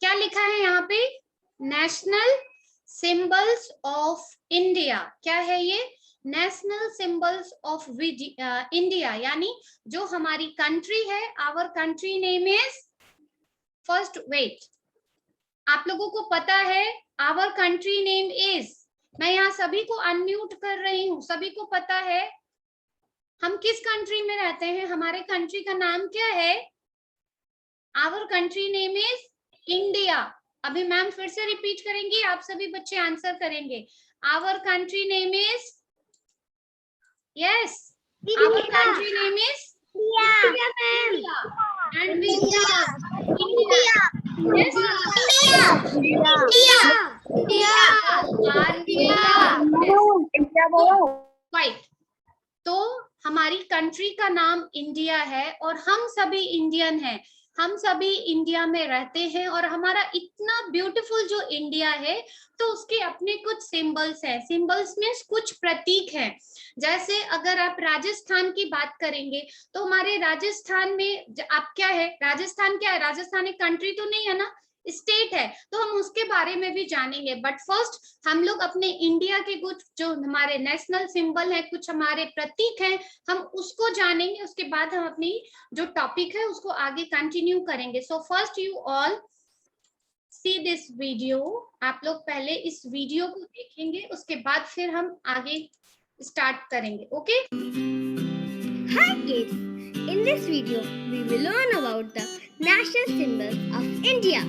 क्या लिखा है यहाँ पे? National symbols of India. क्या है ये? नेशनल सिंबल्स ऑफ इंडिया, यानी जो हमारी कंट्री है, our country name is, first wait, आप लोगों को पता है आवर कंट्री नेम इज, मैं यहाँ सभी को अनम्यूट कर रही हूँ, सभी को पता है हम किस कंट्री में रहते हैं, हमारे कंट्री का नाम क्या है? Our country name is India. अभी मैम फिर से रिपीट करेंगी, आप सभी बच्चे आंसर करेंगे। Our country name is, yes, our country name is India and we India, yes right. तो हमारी कंट्री का नाम इंडिया है और हम सभी इंडियन हैं, हम सभी इंडिया में रहते हैं और हमारा इतना ब्यूटीफुल जो इंडिया है, तो उसके अपने कुछ सिंबल्स हैं। सिंबल्स में कुछ प्रतीक हैं। जैसे अगर आप राजस्थान की बात करेंगे तो हमारे राजस्थान में आप क्या है, राजस्थान क्या है? राजस्थान एक कंट्री तो नहीं है ना, स्टेट है, तो हम उसके बारे में भी जानेंगे। बट फर्स्ट हम लोग अपने इंडिया के कुछ जो हमारे नेशनल सिंबल है, कुछ हमारे प्रतीक हैं, हम उसको जानेंगे। उसके बाद हम अपनी जो टॉपिक है उसको आगे कंटिन्यू करेंगे। So first you all see this video. आप लोग पहले इस वीडियो को देखेंगे, उसके बाद फिर हम आगे स्टार्ट करेंगे। Okay? Hi kids! In this video, we will learn about the national symbols of India.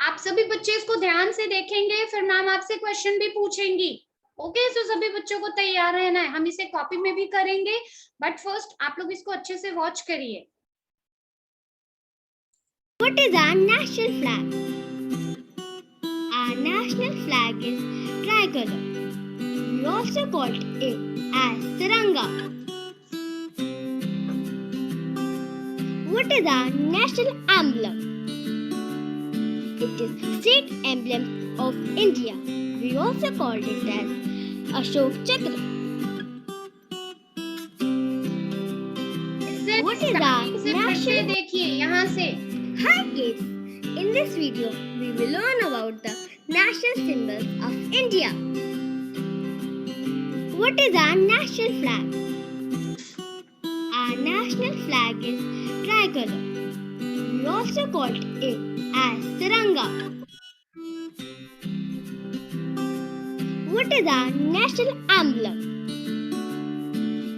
आप सभी बच्चे इसको ध्यान से देखेंगे, फिर मैम आपसे क्वेश्चन भी पूछेंगी। ओके, सो सभी बच्चों को तैयार रहना है। हम इसे कॉपी में भी करेंगे, बट फर्स्ट आप लोग इसको अच्छे से वॉच करिए। What is our national flag? Our national flag is tricolor. We also call it as Tiranga. What is our national emblem? It is state emblem of India. We also call it as Ashok Chakra. What is our national? देखिए यहाँ से। Hi kids! In this video, we will learn about the national symbols of India. What is our national flag? Our national flag is tricolor. We also call it as Tiranga. What is our national emblem?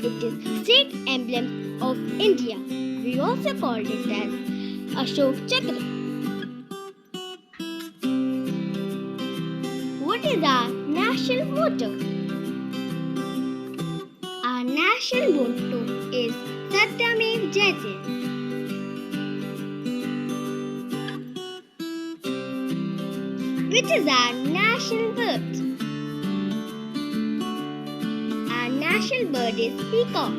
It is state emblem of India. We also call it as Ashok Chakra. What is our national motto? Our national motto is Satyamev Jayate. Which is our national bird? Our national bird is peacock.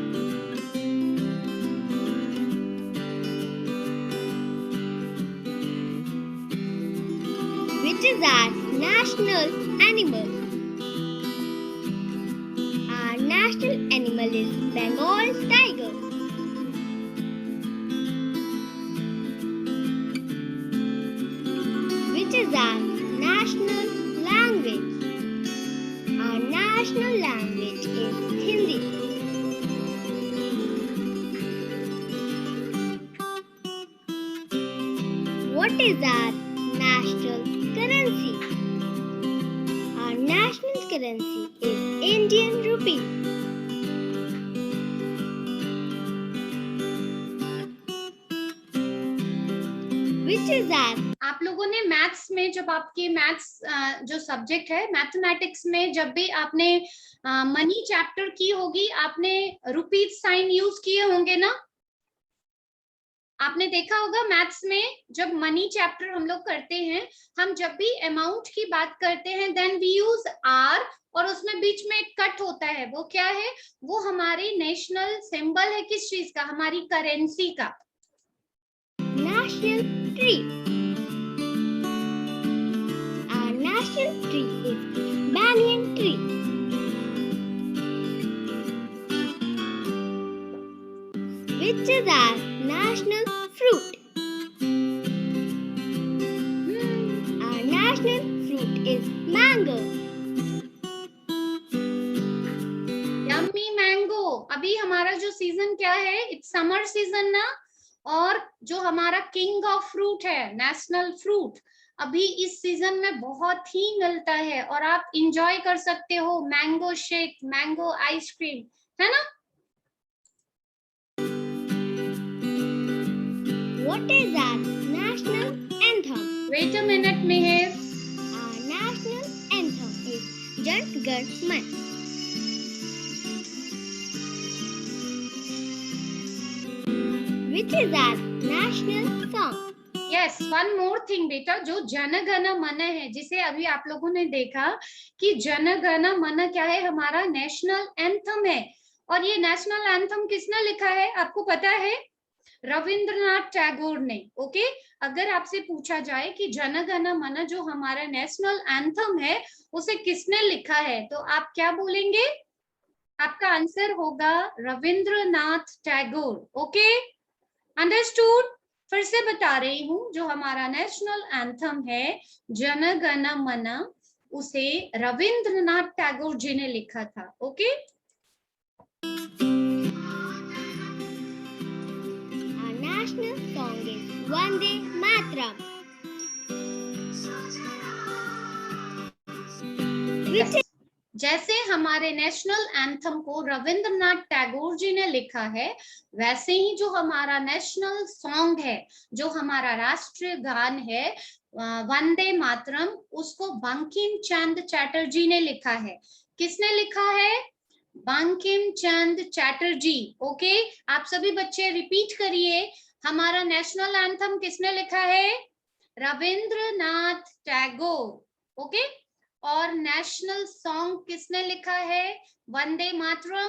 Which is our national animal? Our national animal is Bengal tiger. Which is our national language? Our national language is Hindi. What is our national currency? Our national currency is Indian rupee. Which is our? आप लोगों ने maths में, जब आपके maths जो subject है mathematics में, जब भी आपने मनी चैप्टर की होगी, आपने रुपीज साइन यूज किए होंगे ना? आपने देखा होगा मैथ्स में जब मनी चैप्टर हम लोग करते हैं, हम जब भी अमाउंट की बात करते हैं देन वी यूज आर, और उसमें बीच में एक कट होता है। वो क्या है? वो हमारी नेशनल सिंबल है। किस चीज का? हमारी करेंसी का। National tree. Our national tree is banyan tree. Which is our national fruit? national fruit is mango. Yummy mango. अभी हमारा जो सीजन क्या है, इट्स समर सीजन ना, और जो हमारा किंग ऑफ फ्रूट है, नेशनल फ्रूट, अभी इस सीजन में बहुत ही मिलता है और आप इंजॉय कर सकते हो मैंगो शेक, मैंगो आइसक्रीम, है ना? What is our national anthem? Wait a minute, Meher. Our national anthem is Jan Gan Man. Which is our national song? Yes, one more thing बेटा, जो जन गण मन है, जिसे अभी आप लोगों ने देखा कि जन गण मन क्या है, हमारा नेशनल एंथम है। और ये नेशनल एंथम किसने लिखा है, आपको पता है? रविंद्रनाथ टैगोर ने। ओके, अगर आपसे पूछा जाए कि जन गण मन जो हमारा नेशनल एंथम है, उसे किसने लिखा है, तो आप क्या बोलेंगे? आपका आंसर होगा रविंद्रनाथ टैगोर। Okay, understood? फिर से बता रही हूँ, जो हमारा नेशनल एंथम है जन गण मन, उसे रविंद्रनाथ टैगोर जी ने लिखा था। Okay, Our national song is Vande Mataram. Which is जैसे हमारे नेशनल एंथम को रविंद्रनाथ टैगोर जी ने लिखा है, वैसे ही जो हमारा नेशनल सॉन्ग है, जो हमारा राष्ट्रीय गान है वंदे मातरम, उसको बंकिम चंद्र चटर्जी ने लिखा है। किसने लिखा है? बंकिम चंद्र चटर्जी। ओके, आप सभी बच्चे रिपीट करिए, हमारा नेशनल एंथम किसने लिखा है? रविंद्रनाथ टैगोर। ओके, और नेशनल सॉन्ग किसने लिखा है? Vande Mataram,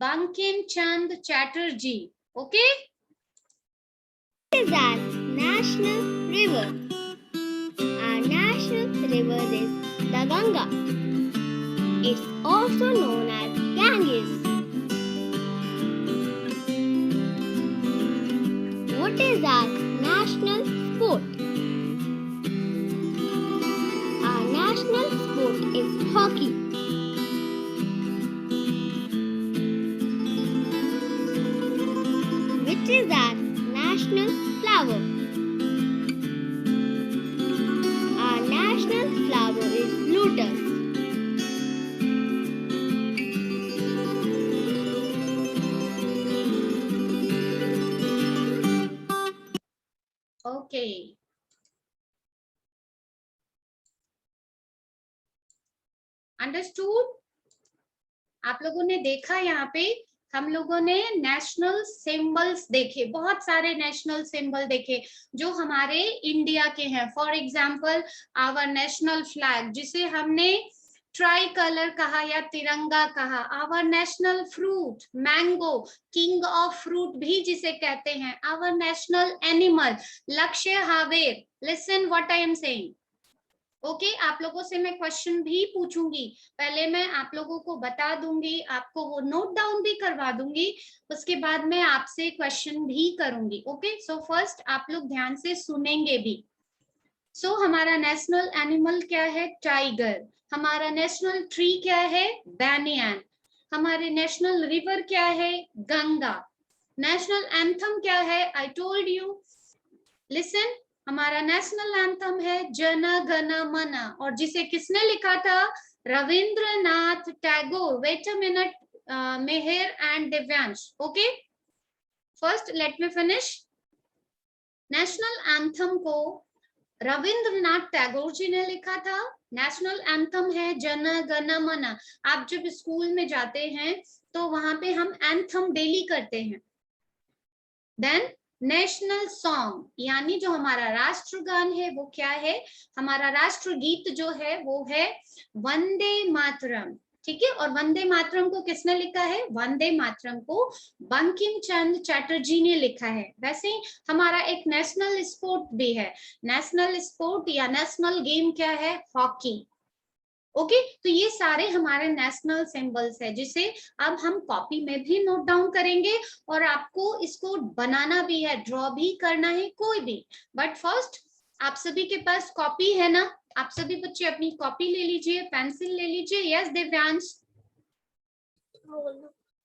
Bankim Chandra Chatterjee. Okay, is our national river? Our national river is the Ganga. It's also known as Ganges. What is our national sport? Our national sport is hockey. Which is our national flower? Our national flower is lotus. Okay, understood? आप लोगों ने देखा, यहाँ पे हम लोगों ने national symbols देखे, बहुत सारे नेशनल सिंबल देखे जो हमारे इंडिया के हैं। For example our national flag, जिसे हमने ट्राई कलर कहा या तिरंगा कहा। Our national fruit mango, king of fruit भी जिसे कहते हैं। Our national animal Lakshya Haver. Listen what I am saying. Okay, आप लोगों से मैं क्वेश्चन भी पूछूंगी, पहले मैं आप लोगों को बता दूंगी, आपको वो नोट डाउन भी करवा दूंगी, उसके बाद मैं आपसे क्वेश्चन भी करूंगी। ओके, सो फर्स्ट आप लोग ध्यान से सुनेंगे भी। सो हमारा नेशनल एनिमल क्या है? टाइगर। हमारा नेशनल ट्री क्या है? बैनियन। हमारे नेशनल रिवर क्या है? गंगा। नेशनल एंथम क्या है? I told you. लिसन, हमारा नेशनल एंथम है जन गण मन, और जिसे किसने लिखा था? Rabindranath Tagore. Wait a minute Mehar and Divyansh. Okay, first let me finish. National anthem को रविंद्रनाथ टैगोर जी ने लिखा था। नेशनल एंथम है जन गण मन। आप जब स्कूल में जाते हैं तो वहां पे हम एंथम डेली करते हैं। देन नेशनल सॉन्ग, यानी जो हमारा राष्ट्रगान है वो क्या है? हमारा राष्ट्रगीत जो है वो है वंदे मातरम। ठीक है, और वंदे मातरम को किसने लिखा है? वंदे मातरम को बंकिम चंद्र चटर्जी ने लिखा है। वैसे ही हमारा एक नेशनल स्पोर्ट भी है। नेशनल स्पोर्ट या नेशनल गेम क्या है? हॉकी। ओके, तो ये सारे हमारे नेशनल सिंबल्स है, जिसे अब हम कॉपी में भी नोट डाउन करेंगे, और आपको इसको बनाना भी है, ड्रॉ भी करना है, कोई भी। बट फर्स्ट आप सभी के पास कॉपी है ना? आप सभी बच्चे अपनी कॉपी ले लीजिए, पेंसिल ले लीजिए। यस दिव्यांश।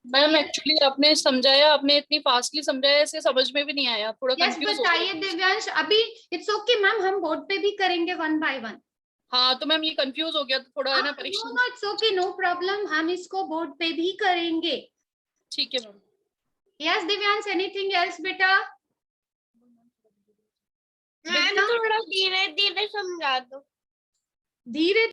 मैम एक्चुअली आपने समझाया, आपने इतनी फास्टली समझाया, इसे समझ में भी नहीं आया, थोड़ा यस कंफ्यूज हो बताइए गया। दिव्यांश। अभी इट्स ओके मैम, हम बोर्ड पे भी करेंगे वन बाय वन। हाँ तो मैम ये कंफ्यूज हो गया, तो थोड़ा है ना नो परीक्षा। No it's okay, no problem, हम इसको बोर्ड पे भी करेंगे। ठीक है ma'am. Yes Divyansh, anything else बेटा? मैम थोड़ा धीरे धीरे समझा दो। धीरे।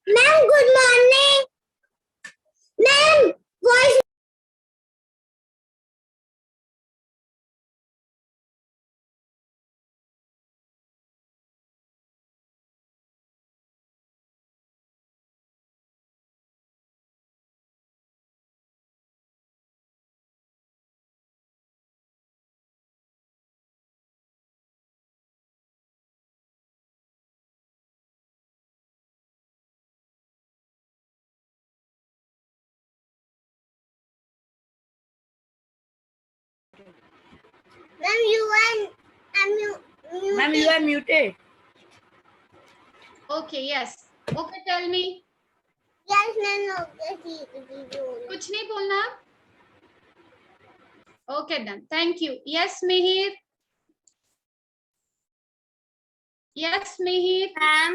Ma'am good morning. Ma'am voice. Ma'am, you are muted. Okay yes okay, tell me. Yes, ma'am. कुछ नहीं बोलना। Okay done, thank you. Yes Mihir. Yes Mihir. Ma'am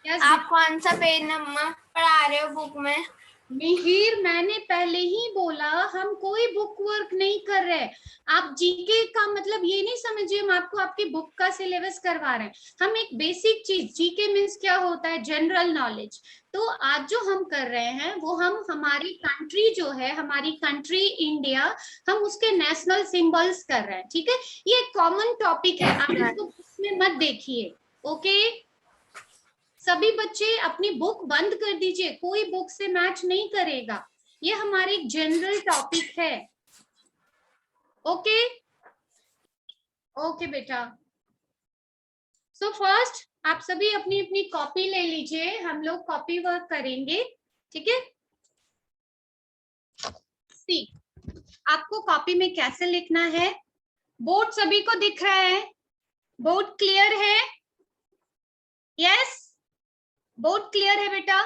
yes आप कौन सा पेज नंबर पढ़ा रहे हो बुक में? मिहिर, मैंने पहले ही बोला हम कोई बुक वर्क नहीं कर रहे। आप जीके का मतलब ये नहीं समझिए हम आपको आपकी बुक का सिलेबस करवा रहे हैं। हम एक बेसिक चीज, जीके मीन्स क्या होता है? General knowledge. तो आज जो हम कर रहे हैं वो हम हमारी कंट्री जो है, हमारी कंट्री इंडिया, हम उसके नेशनल सिंबल्स कर रहे हैं। ठीक है, ये कॉमन टॉपिक है, आप इसको बुक में मत देखिए। ओके, सभी बच्चे अपनी बुक बंद कर दीजिए, कोई बुक से मैच नहीं करेगा। ये हमारी जनरल टॉपिक है। ओके ओके बेटा। सो फर्स्ट आप सभी अपनी अपनी कॉपी ले लीजिए, हम लोग कॉपी वर्क करेंगे। ठीक है, सी आपको कॉपी में कैसे लिखना है? बोर्ड सभी को दिख रहा है? बोर्ड क्लियर है? यस, बोर्ड क्लियर है बेटा?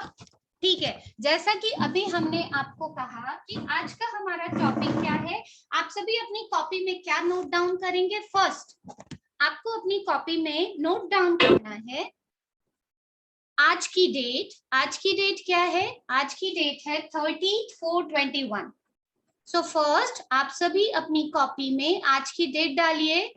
ठीक है, जैसा कि अभी हमने आपको कहा कि आज का हमारा टॉपिक क्या है, आप सभी अपनी कॉपी में क्या नोट डाउन करेंगे? फर्स्ट आपको अपनी कॉपी में नोट डाउन करना है आज की डेट। आज की डेट क्या है? आज की डेट है 30/4/21। सो फर्स्ट आप सभी अपनी कॉपी में आज की डेट डालिए।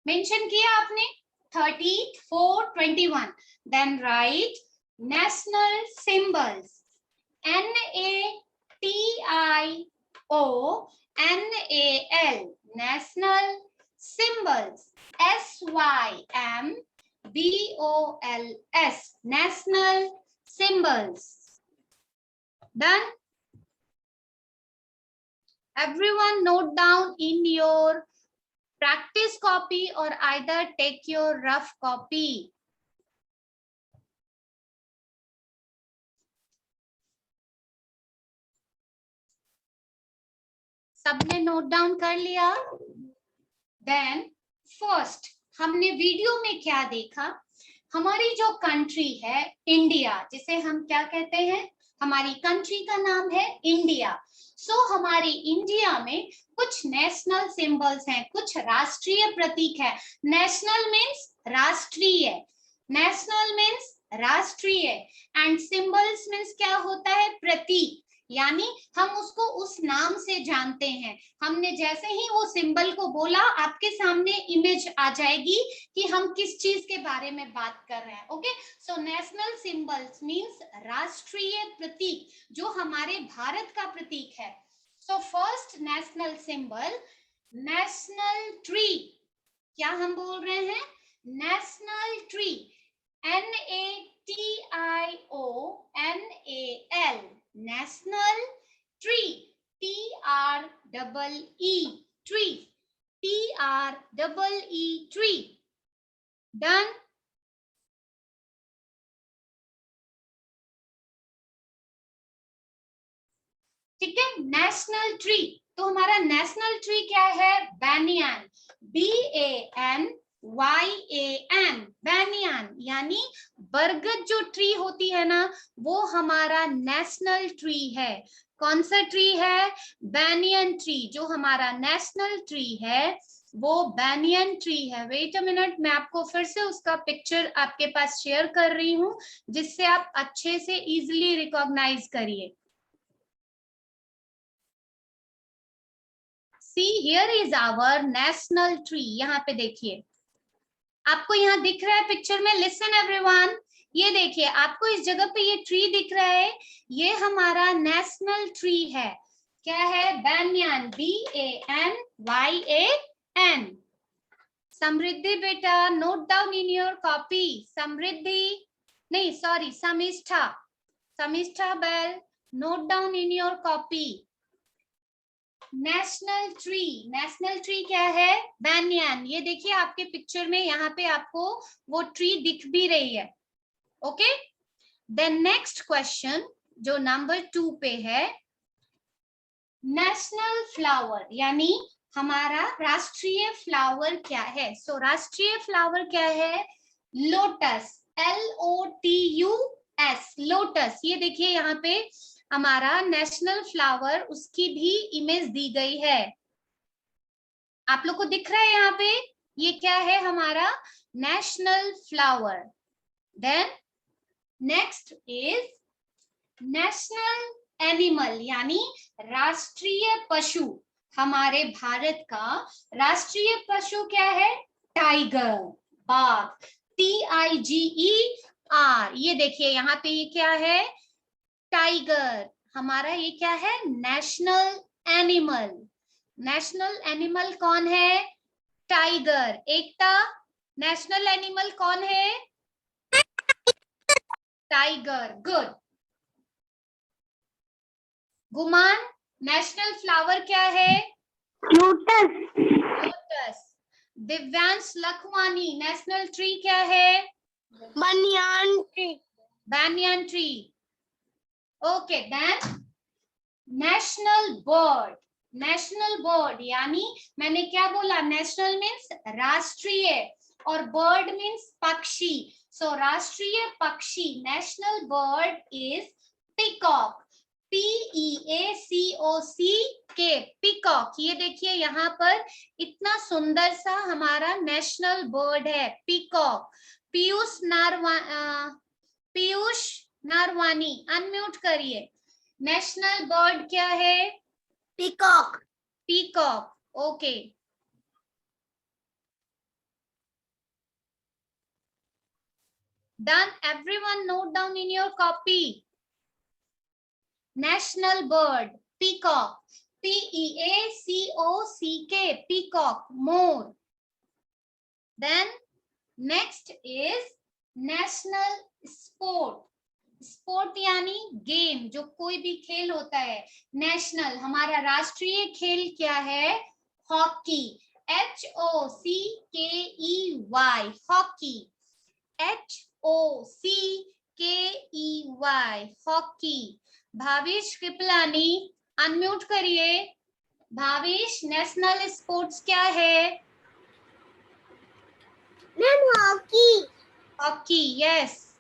मेंशन किया आपने 30/4/21। Then right national symbols, NATIONAL, national symbols, SYMBOLS, national symbols. Done? Everyone note down in your practice copy or either take your rough copy. सबने नोट डाउन कर लिया? देन फर्स्ट हमने वीडियो में क्या देखा? हमारी जो कंट्री है इंडिया, जिसे हम क्या कहते हैं? हमारी कंट्री का नाम है इंडिया। सो हमारी इंडिया में कुछ नेशनल सिंबल्स हैं, कुछ राष्ट्रीय प्रतीक है। नेशनल मीन्स राष्ट्रीय, नेशनल मीन्स राष्ट्रीय, एंड सिंबल्स मीन्स क्या होता है? प्रतीक, यानी हम उसको उस नाम से जानते हैं। हमने जैसे ही वो सिंबल को बोला आपके सामने इमेज आ जाएगी कि हम किस चीज के बारे में बात कर रहे हैं। Okay, so national symbols means राष्ट्रीय प्रतीक, जो हमारे भारत का प्रतीक है। So first national symbol, national tree. क्या हम बोल रहे हैं? National tree, NATIONAL, national tree. Double E, tree, TREE, tree. Done. ठीक है, नेशनल ट्री, तो हमारा नेशनल ट्री क्या है? बैनियन, BANYAN, बैनियन, यानी बरगद जो ट्री होती है ना, वो हमारा नेशनल ट्री है। कौन सा ट्री है? Banyan tree. जो हमारा नेशनल ट्री है वो बैनियन ट्री है। वेट अ मिनट, मैं आपको फिर से उसका पिक्चर आपके पास शेयर कर रही हूँ, जिससे आप अच्छे से इजिली रिकॉग्नाइज करिए। See, here is our national tree. यहाँ पे देखिए, आपको यहाँ दिख रहा है पिक्चर में। लिसन एवरीवन, ये देखिए, आपको इस जगह पे ये ट्री दिख रहा है, ये हमारा नेशनल ट्री है। क्या है? Banyan, BANYAN। समृद्धि बेटा, note down in your copy. Samriddhi नहीं, sorry, Samishtha, Samishtha Bel, note down in your copy. National tree, national tree क्या है? बैनियन। ये देखिए आपके पिक्चर में, यहाँ पे आपको वो ट्री दिख भी रही है। ओके, देन नेक्स्ट क्वेश्चन जो नंबर 2 पे है, नेशनल फ्लावर, यानी हमारा राष्ट्रीय फ्लावर क्या है? सो राष्ट्रीय फ्लावर क्या है? Lotus, LOTUS, lotus. ये देखिए यहाँ पे हमारा नेशनल फ्लावर, उसकी भी इमेज दी गई है। आप लोग को दिख रहा है यहाँ पे? ये क्या है? हमारा national flower. Then next is national animal, यानी राष्ट्रीय पशु। हमारे भारत का राष्ट्रीय पशु क्या है? टाइगर, बाघ, TIGER। ये देखिए यहाँ पे ये क्या है? टाइगर। हमारा ये क्या है? National animal. नेशनल एनिमल कौन है? टाइगर। एकता, नेशनल एनिमल कौन है? टाइगर। गुड। गुमान, नेशनल फ्लावर क्या है? Lotus, lotus. Divyansh Lakhwani, national tree क्या है? Banyan tree, banyan tree. Okay, then national bird, national bird, यानी मैंने क्या बोला? नेशनल मीन्स राष्ट्रीय और बर्ड मीन्स पक्षी। सो राष्ट्रीय पक्षी, national bird is peacock, PEACOCK, peacock. ये देखिए यहाँ पर इतना सुंदर सा हमारा नेशनल बर्ड है, पीकॉक। पीयूष नारवानी, अनम्यूट करिए। नेशनल बर्ड क्या है? Peacock, peacock. Okay, done. Everyone note down in your copy. National bird peacock, PEACOCK, peacock, मोर। Then next is national sport, sport यानी गेम, जो कोई भी खेल होता है। नेशनल, हमारा राष्ट्रीय खेल क्या है? Hockey, HOCKEY, hockey, HOCKEY, hockey. Bhavish Kripalani, unmute करिए। भाविश, नेशनल स्पोर्ट्स क्या है? Hockey, hockey, yes.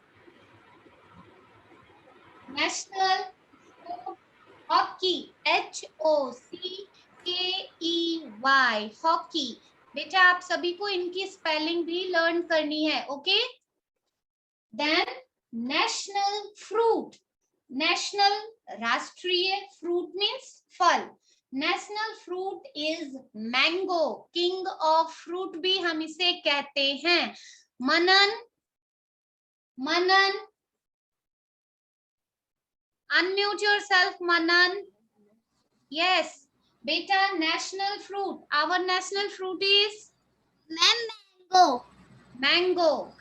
National hockey, HOCKEY, hockey. बेटा आप सभी को इनकी स्पेलिंग भी लर्न करनी है। Okay, then national fruit, national राष्ट्रीय फ्रूट मीन्स फल। National fruit is mango, king of fruit भी हम इसे कहते हैं। Manan, Manan, unmute yourself, Manan. Yes, beta, national fruit, our national fruit is mango, mango.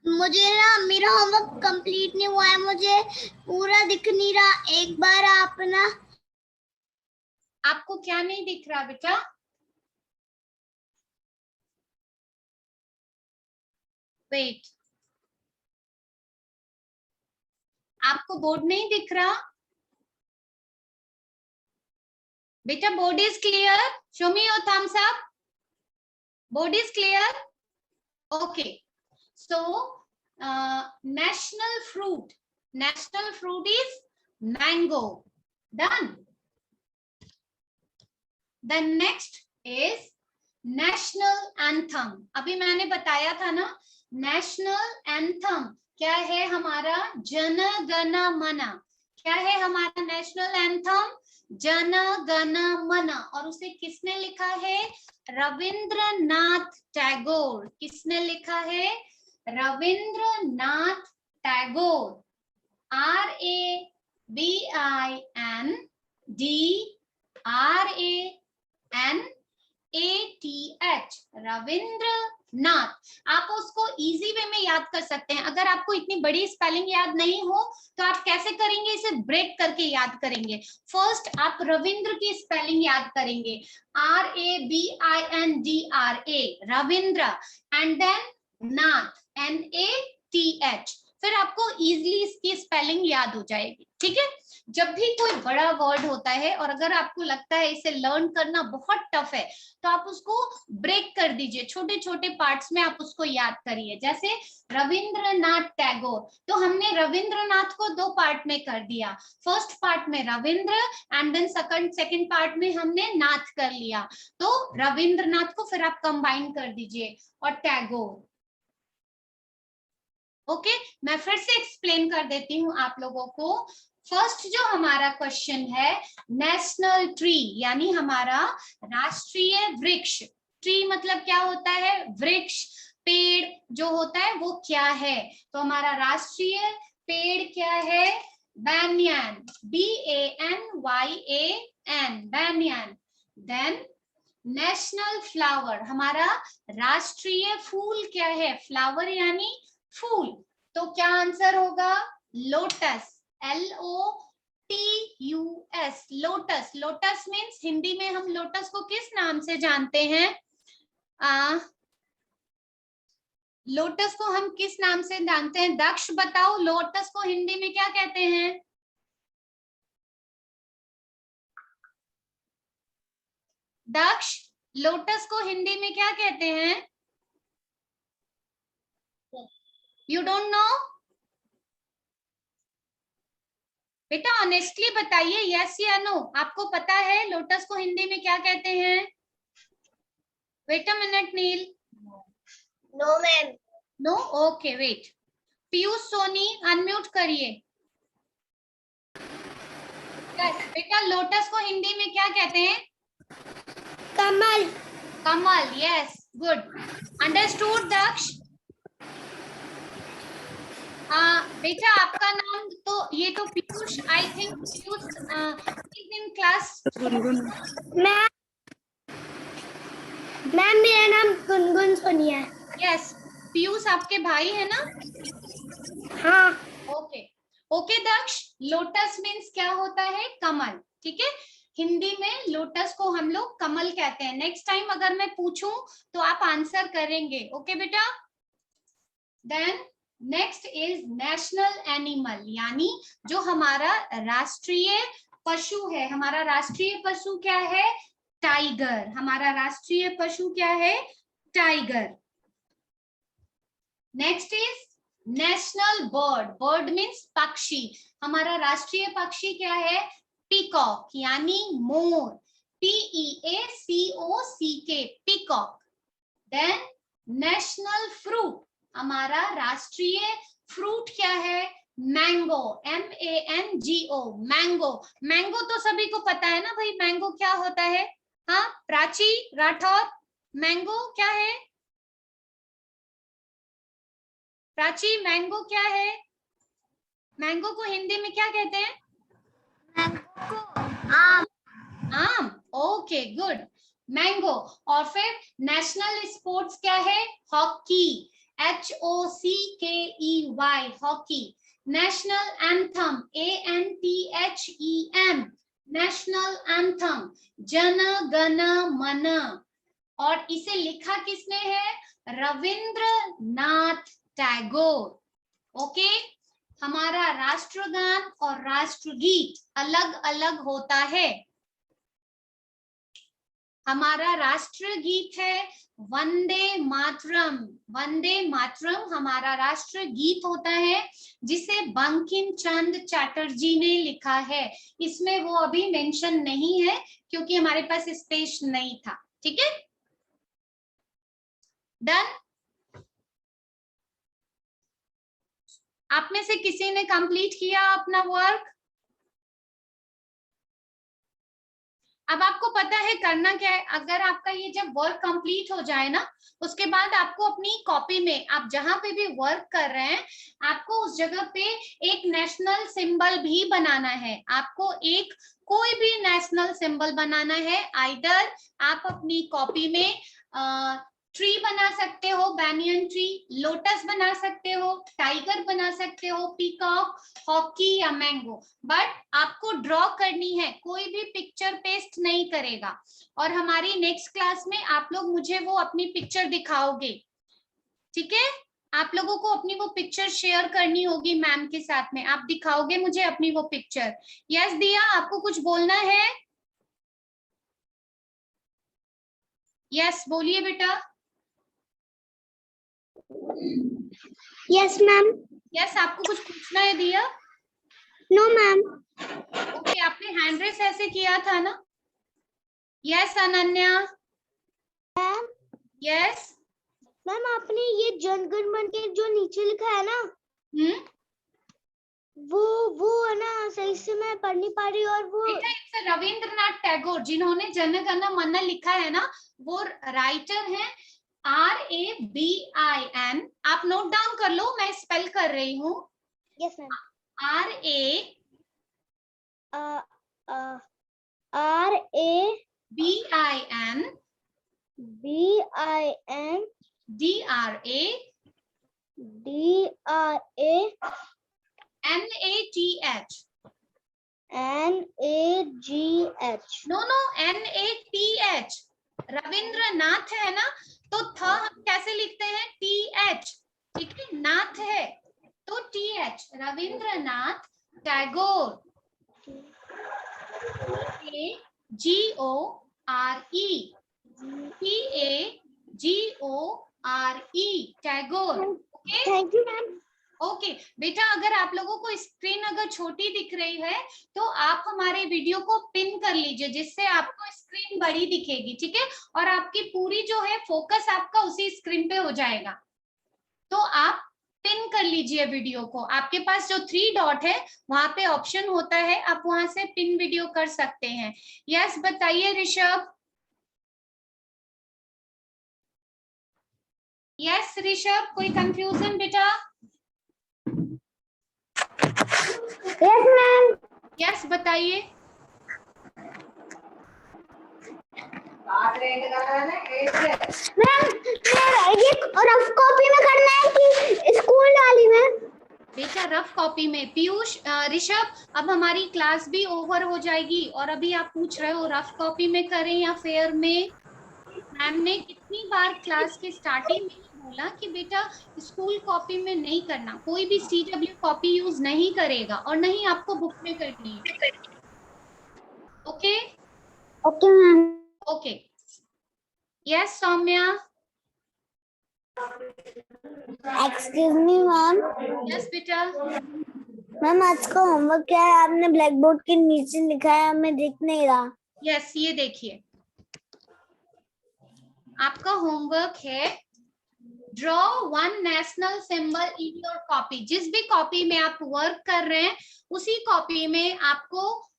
मुझे ना मेरा होमवर्क कंप्लीट नहीं हुआ है, मुझे पूरा दिख नहीं रहा। एक बार आप ना आपको क्या नहीं दिख रहा बेटा? वेट, आपको बोर्ड नहीं दिख रहा बेटा? Board is clear? Show me your thumbs up. Board is clear? Okay. So national fruit is mango. Done. The next is national anthem. अभी मैंने बताया था ना, national anthem क्या है हमारा? जन गण मन. क्या है हमारा नेशनल एंथम? जन गण मन. और उसे किसने लिखा है? रविंद्रनाथ टैगोर. किसने लिखा है? रविंद्रनाथ टैगोर. RAVINDRANATH. रविंद्रनाथ. आप उसको इजी वे में याद कर सकते हैं. अगर आपको इतनी बड़ी स्पेलिंग याद नहीं हो तो आप कैसे करेंगे? इसे ब्रेक करके याद करेंगे. फर्स्ट आप रविंद्र की स्पेलिंग याद करेंगे, RAVINDRA, Ravindra, and then Nath, NATH. फिर आपको इजीली इसकी स्पेलिंग याद हो जाएगी. ठीक है. जब भी कोई बड़ा वर्ड होता है और अगर आपको लगता है इसे लर्न करना बहुत टफ है तो आप उसको ब्रेक कर दीजिए, छोटे छोटे पार्ट्स में आप उसको याद करिए. जैसे रविंद्रनाथ टैगोर, तो हमने रविंद्रनाथ को 2 पार्ट में कर दिया. फर्स्ट पार्ट में Ravindra and then second part में हमने नाथ कर लिया. तो रविंद्रनाथ को फिर आप कंबाइन कर दीजिए और टैगोर. ओके. मैं फिर से एक्सप्लेन कर देती हूँ आप लोगों को. फर्स्ट जो हमारा क्वेश्चन है, नेशनल ट्री यानी हमारा राष्ट्रीय वृक्ष. ट्री मतलब क्या होता है? वृक्ष, पेड़ जो होता है वो क्या है? तो हमारा राष्ट्रीय पेड़ क्या है? banyan, BANYAN, banyan. Then national flower, हमारा राष्ट्रीय फूल क्या है? फ्लावर यानी फूल. तो क्या आंसर होगा? Lotus, LOTUS, lotus. Lotus means Hindi में हम लोटस को किस नाम से जानते हैं? लोटस को हम किस नाम से जानते हैं? दक्ष बताओ, लोटस को हिंदी में क्या कहते हैं? दक्ष, लोटस को हिंदी में क्या कहते हैं? You don't know? बेटा ऑनेस्टली बताइए, यस या नो. आपको पता है लोटस को हिंदी में क्या कहते हैं? Wait a minute Neel. No ma'am. No. Okay wait. Piyush Soni unmute करिए. यस बेटा, लोटस को हिंदी में क्या कहते हैं? कमल. कमल. Yes, good. अंडरस्टूड दक्ष? बेटा आपका नाम तो ये तो Piyush, I think Piyush is in class. Ma'am मेरा नाम गुनगुन सोनिया है. यस, पीयूष आपके भाई है ना? हाँ. ओके. ओके दक्ष, लोटस मीन्स क्या होता है? कमल. ठीक है. हिंदी में लोटस को हम लोग कमल कहते हैं. नेक्स्ट टाइम अगर मैं पूछूं तो आप आंसर करेंगे. ओके बेटा. Then next is national animal, यानी जो हमारा राष्ट्रीय पशु है. हमारा राष्ट्रीय पशु क्या है? टाइगर. हमारा राष्ट्रीय पशु क्या है? Tiger. Next is national bird. Bird means पक्षी. हमारा राष्ट्रीय पक्षी क्या है? पीकॉक यानी मोर. PEACOCK, peacock. Then national fruit, हमारा राष्ट्रीय फ्रूट क्या है? Mango, MANGO, mango. मैंगो तो सभी को पता है ना भाई, मैंगो क्या होता है? हाँ प्राची राठौर, मैंगो क्या है? प्राची मैंगो क्या है? मैंगो को हिंदी में क्या कहते हैं? आम. आम. Okay good. मैंगो. और फिर नेशनल स्पोर्ट्स क्या है? Hockey, HOCKEY, hockey. National anthem, ANTHEM, national anthem जन गण मन, और इसे लिखा किसने है? रविंद्रनाथ टैगोर। ओके, हमारा राष्ट्रगान और राष्ट्रगीत अलग अलग होता है। हमारा राष्ट्रगीत है वंदे मातरम। वंदे मातरम हमारा राष्ट्र गीत होता है, जिसे बंकिम चंद्र चटर्जी ने लिखा है। इसमें वो अभी मेंशन नहीं है क्योंकि हमारे पास स्पेस नहीं था। ठीक है, डन। आप में से किसी ने कंप्लीट किया अपना वर्क? अब आपको पता है करना क्या है। अगर आपका ये जब वर्क कंप्लीट हो जाए ना, उसके बाद आपको अपनी कॉपी में, आप जहां पे भी वर्क कर रहे हैं, आपको उस जगह पे एक नेशनल सिंबल भी बनाना है। आपको एक कोई भी नेशनल सिंबल बनाना है। आइदर आप अपनी कॉपी में ट्री बना सकते हो, बैनियन ट्री, लोटस बना सकते हो, टाइगर बना सकते हो, पीकॉक, हॉकी या मैंगो, बट आपको ड्रॉ करनी है। कोई भी पिक्चर पेस्ट नहीं करेगा। और हमारी नेक्स्ट क्लास में आप लोग मुझे वो अपनी पिक्चर दिखाओगे। ठीक है, आप लोगों को अपनी वो पिक्चर शेयर करनी होगी मैम के साथ में। आप दिखाओगे मुझे अपनी वो पिक्चर। यस दिया, आपको कुछ बोलना है? यस बोलिए बेटा। Yes ma'am. यस, आपको कुछ पूछना है दिया? No ma'am. ओके, आपने हैंड रेस ऐसे किया था ना? Yes Ananya. Ma'am. Yes ma'am आपने ये जनगण मन के जो नीचे लिखा है ना, वो है ना, सही से मैं पढ़ नहीं पा रही। और वो बेटा इट्स रविंद्रनाथ टैगोर, जिन्होंने जन गण मन लिखा है ना, वो राइटर हैं RABIN। आप नोट डाउन कर लो, मैं स्पेल कर रही हूँ। Yes ma'am. RABIN NATH। No NATH। Rabindranath है ना, तो थ हम कैसे लिखते हैं? TH। ठीक है, नाथ है तो TH, Rabindranath Tagore. TAGORE Tagore. Okay thank you ma'am. Okay बेटा, अगर आप लोगों को स्क्रीन अगर छोटी दिख रही है तो आप हमारे वीडियो को पिन कर लीजिए, जिससे आपको स्क्रीन बड़ी दिखेगी। ठीक है, और आपकी पूरी जो है फोकस आपका उसी स्क्रीन पे हो जाएगा। तो आप पिन कर लीजिए वीडियो को। आपके पास जो 3 डॉट है वहां पे ऑप्शन होता है, आप वहां से पिन वीडियो कर सकते हैं। यस बताइए ऋषभ। यस ऋषभ, कोई कंफ्यूजन बेटा? Yes ma'am. यस बताइए। मैम ये रफ कॉपी में करना है कि स्कूल वाली में? बेटा रफ कॉपी में। पीयूष, ऋषभ, अब हमारी क्लास भी ओवर हो जाएगी और अभी आप पूछ रहे हो रफ कॉपी में करें या फेयर में। मैम ने कितनी बार क्लास के स्टार्टिंग में ही बोला कि बेटा स्कूल कॉपी में नहीं करना, कोई भी CW कॉपी यूज नहीं करेगा और नहीं आपको बुक में करनी है। Okay okay ma'am. Okay. Yes Saumya. Excuse me ma'am. Yes बेटा। मैम आज का होमवर्क क्या है? आपने ब्लैक बोर्ड के नीचे लिखा है, हमें दिख नहीं रहा। यस ये देखिए, आपका होमवर्क है draw one national symbol in your copy. जिस भी कॉपी में आप वर्क कर रहे हैं उसी कॉपी में आपको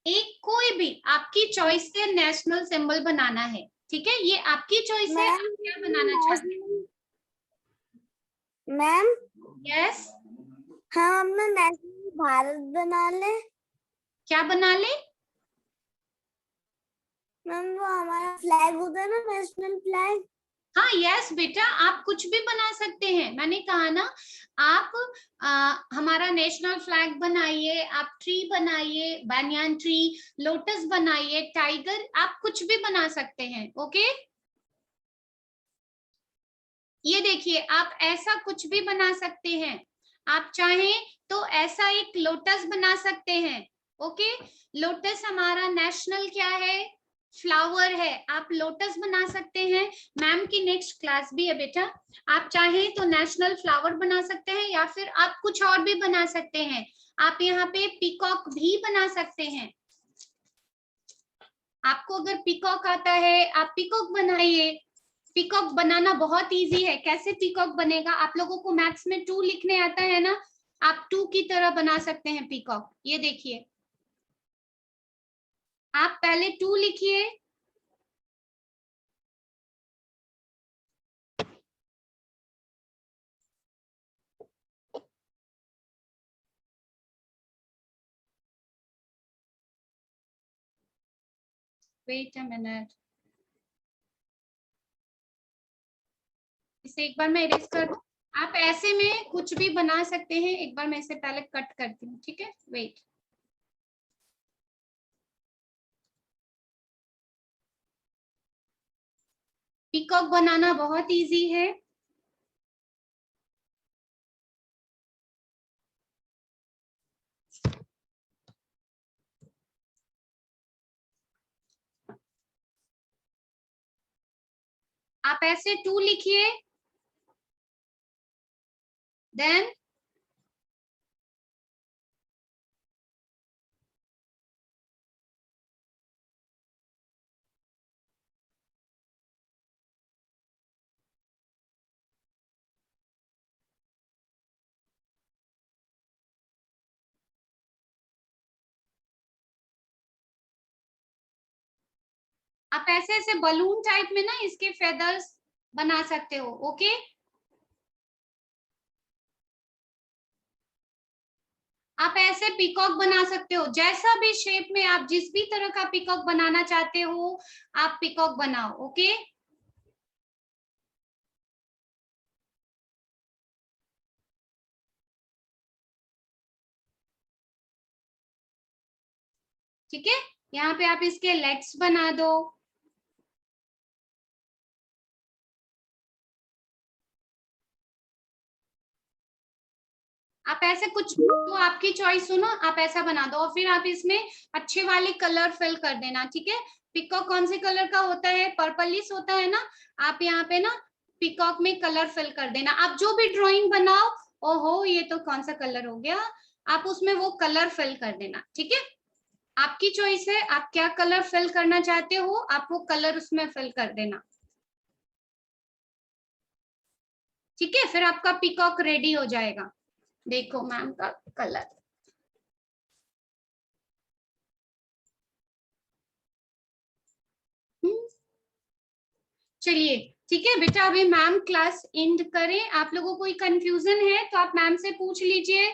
एक कोई भी आपकी चॉइस से नेशनल सिंबल बनाना है। ठीक है, ये आपकी चॉइस है, आप क्या बनाना चाहते हैं। मैम यस हम अपना नेशनल भारत बना ले। क्या बना ले? मैम वो हमारा फ्लैग होता है ना, नेशनल फ्लैग। हाँ यस बेटा, आप कुछ भी बना सकते हैं। मैंने कहा ना, आप हमारा नेशनल फ्लैग बनाइए, आप ट्री बनाइए, banyan ट्री, लोटस बनाइए, टाइगर, आप कुछ भी बना सकते हैं। ओके, ये देखिए, आप ऐसा कुछ भी बना सकते हैं। आप चाहें तो ऐसा एक लोटस बना सकते हैं। ओके, लोटस हमारा नेशनल क्या है, फ्लावर है। आप लोटस बना सकते हैं। मैम की नेक्स्ट क्लास भी है बेटा, आप चाहें तो नेशनल फ्लावर बना सकते हैं, या फिर आप कुछ और भी बना सकते हैं। आप यहाँ पे पीकॉक भी बना सकते हैं। आपको अगर पीकॉक आता है, आप पीकॉक बनाइए। पीकॉक बनाना बहुत इजी है। कैसे पीकॉक बनेगा, आप लोगों को मैथ्स में 2 लिखने आता है ना, आप 2 की तरह बना सकते हैं पीकॉक। ये देखिए, आप पहले 2 लिखिए, वेट अ मिनट, इसे एक बार मैं इरेज कर दूं। आप ऐसे में कुछ भी बना सकते हैं। एक बार मैं इसे पहले कट करती हूँ, ठीक है, वेट। पीकॉक बनाना बहुत इजी है। आप ऐसे 2 लिखिए, देन आप ऐसे ऐसे बलून टाइप में ना इसके फेदर्स बना सकते हो। ओके, आप ऐसे पीकॉक बना सकते हो। जैसा भी शेप में आप जिस भी तरह का पीकॉक बनाना चाहते हो, आप पीकॉक बनाओ। ओके, ठीक है, यहाँ पे आप इसके लेग्स बना दो। आप ऐसे कुछ तो आपकी चॉइस हो ना, आप ऐसा बना दो, और फिर आप इसमें अच्छे वाले कलर फिल कर देना। ठीक है, पिकॉक कौन से कलर का होता है, पर्पलिश होता है ना, आप यहाँ पे ना पिकॉक में कलर फिल कर देना। आप जो भी ड्राइंग बनाओ, ओहो ये तो कौन सा कलर हो गया, आप उसमें वो कलर फिल कर देना। ठीक है, आपकी चॉइस है, आप क्या कलर फिल करना चाहते हो, आप वो कलर उसमें फिल कर देना। ठीक है, फिर आपका पिकॉक रेडी हो जाएगा। देखो मैम का कलर, चलिए ठीक है बेटा, अभी मैम क्लास एंड करें। आप लोगों को कोई कंफ्यूजन है तो आप मैम से पूछ लीजिए।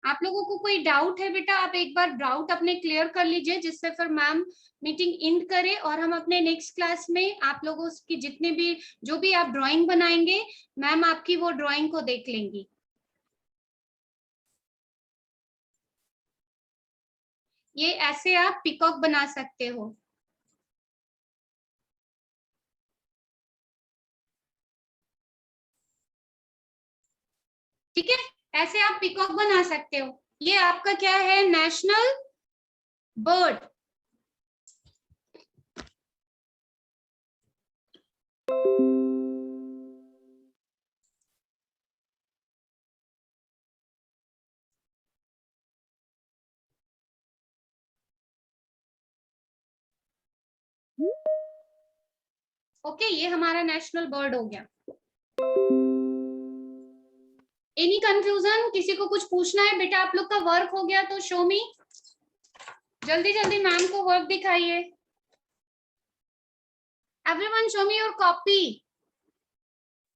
आप लोगों को कोई डाउट है बेटा, आप एक बार डाउट अपने क्लियर कर लीजिए, जिससे फिर मैम मीटिंग एंड करे और हम अपने नेक्स्ट क्लास में आप लोगों की जितने भी जो भी आप ड्राइंग बनाएंगे, मैम आपकी वो ड्राइंग को देख लेंगी। ये ऐसे आप पिकॉक बना सकते हो। ठीक है, ऐसे आप पिकॉक बना सकते हो। ये आपका क्या है, नेशनल बर्ड। ओके, ये हमारा नेशनल बर्ड हो गया। एनी कंफ्यूजन, किसी को कुछ पूछना है बेटा, आप लोग का वर्क हो गया तो शो मी, जल्दी जल्दी मैम को वर्क दिखाइए। Everyone show me your copy,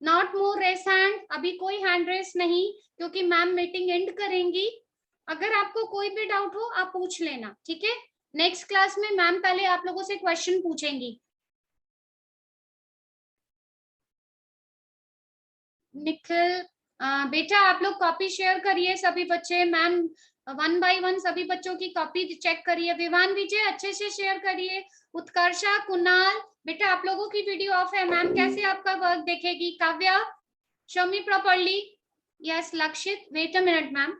not more raise hand, अभी कोई हैंड रेस नहीं, क्योंकि मैम मीटिंग एंड करेंगी। अगर आपको कोई भी डाउट हो आप पूछ लेना। ठीक है, नेक्स्ट क्लास में मैम पहले आप लोगों से क्वेश्चन पूछेंगी। निखिल बेटा आप लोग कॉपी शेयर करिए सभी बच्चे, मैम 1 बाय 1 सभी बच्चों की कॉपी चेक करिए। विवान विजय अच्छे से शेयर करिए। उत्कर्षा, कुणाल बेटा आप लोगों की वीडियो ऑफ है, मैम कैसे आपका वर्क देखेगी। Kavya, show me properly. Yes Lakshit, wait a minute ma'am.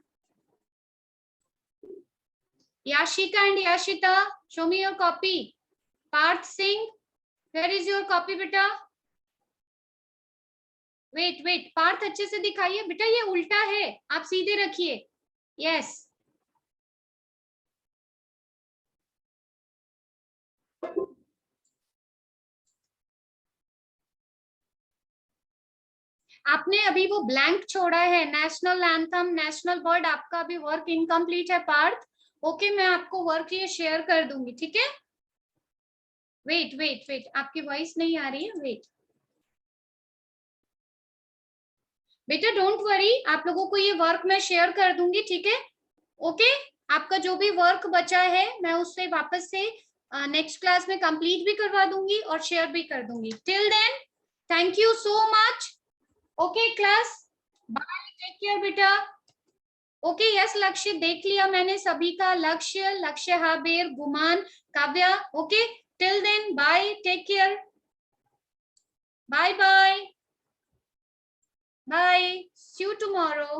Yashika and Yashita, show me your copy. Parth Singh, where is your copy बेटा। वेट वेट, पार्थ अच्छे से दिखाइए बेटा, ये उल्टा है, आप सीधे रखिए। यस आपने अभी वो ब्लैंक छोड़ा है, नेशनल एंथम, नेशनल बर्ड, आपका अभी वर्क इनकम्प्लीट है पार्थ। ओके मैं आपको वर्क ये शेयर कर दूंगी, ठीक है। वेट वेट वेट, आपकी वॉइस नहीं आ रही है, वेट बेटा डोंट वरी, आप लोगों को ये वर्क मैं शेयर कर दूंगी, ठीक है। ओके आपका जो भी वर्क बचा है मैं उससे वापस से नेक्स्ट क्लास में कंप्लीट भी करवा दूंगी और शेयर भी कर दूंगी। Till then thank you so much. Okay class, bye, take care बेटा। ओके यस लक्ष्य, देख लिया मैंने सभी का, Lakshya, Lakshya Haber, Guman, Kavya. Okay till then bye, take care, bye bye bye, see you tomorrow.